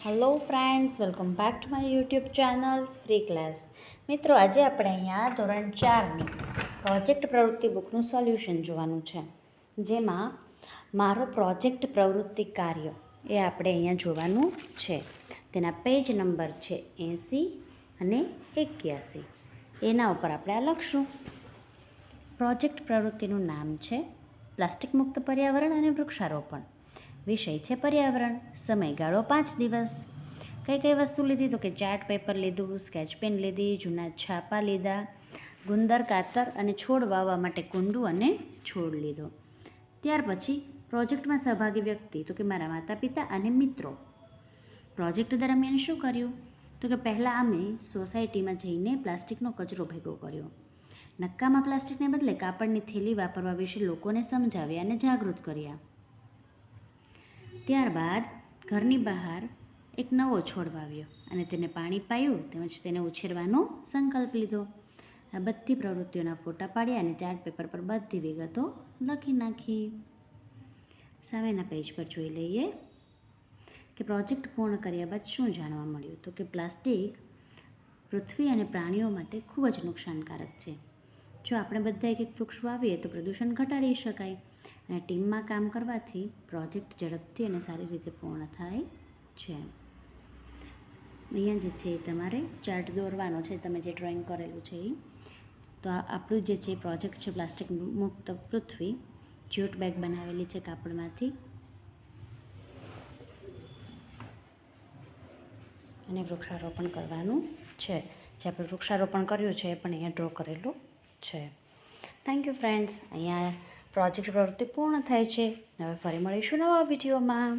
Hello friends, welcome back to my YouTube channel free class. મિત્રો, આજે આપણે અહીંયા ધોરણ 4ની પ્રોજેક્ટ પ્રવૃત્તિ બુકનું સોલ્યુશન જોવાનું છે, જેમાં મારો પ્રોજેક્ટ પ્રવૃત્તિ કાર્ય એ આપણે અહીંયા જોવાનું છે. તેના પેજ નંબર છે 80 અને 81. એના ઉપર આપણે આ લખશું. પ્રોજેક્ટ પ્રવૃત્તિનું નામ છે પ્લાસ્ટિક મુક્ત પર્યાવરણ અને વૃક્ષારોપણ. વિષય છે પર્યાવરણ. સમયગાળો 5 દિવસ. કઈ વસ્તુ લીધી? તો કે ચાર્ટ પેપર લીધું, સ્કેચ પેન લીધી, જૂના છાપા લીધા, ગુંદર, કાતર અને છોડ વાવવા માટે કુંડું અને છોડ લીધો. ત્યાર પછી પ્રોજેક્ટમાં સહભાગી વ્યક્તિ તો કે મારા માતા પિતા અને મિત્રો. પ્રોજેક્ટ દરમિયાન શું કર્યું? તો કે પહેલાં અમે સોસાયટીમાં જઈને પ્લાસ્ટિકનો કચરો ભેગો કર્યો. નક્કામાં પ્લાસ્ટિકને બદલે કાપડની થેલી વાપરવા વિશે લોકોને સમજાવ્યા અને જાગૃત કર્યા. ત્યારબાદ ઘરની બહાર એક નવો છોડ વાવ્યો અને તેને પાણી પાયું, તેમજ તેને ઉછેરવાનો સંકલ્પ લીધો. આ બધી પ્રવૃત્તિઓના ફોટા પાડ્યા અને ચાર્ટ પેપર પર બધી વિગતો લખી નાખી. સામેના પેજ પર જોઈ લઈએ કે પ્રોજેક્ટ પૂર્ણ કર્યા બાદ શું જાણવા મળ્યું. તો કે પ્લાસ્ટિક પૃથ્વી અને પ્રાણીઓ માટે ખૂબ જ નુકસાનકારક છે. જો આપણે બધા એક વૃક્ષ વાવીએ તો પ્રદૂષણ ઘટાડી શકાય અને ટીમમાં કામ કરવાથી પ્રોજેક્ટ ઝડપથી અને સારી રીતે પૂર્ણ થાય છે. અહીંયા જે છે તમારે ચાર્ટ દોરવાનો છે, તમે જે ડ્રોઈંગ કરેલું છે એ. તો આપણું જે છે પ્રોજેક્ટ છે પ્લાસ્ટિક મુક્ત પૃથ્વી. જ્યુટ બેગ બનાવેલી છે કાપડમાંથી અને વૃક્ષારોપણ કરવાનું છે. જે આપણે વૃક્ષારોપણ કર્યું છે એ પણ અહીંયા ડ્રો કરેલું છે. Thank you friends. અહીંયા પ્રોજેક્ટ પ્રવૃત્તિ પૂર્ણ થાય છે. હવે ફરી મળીશું નવા વિડીયોમાં.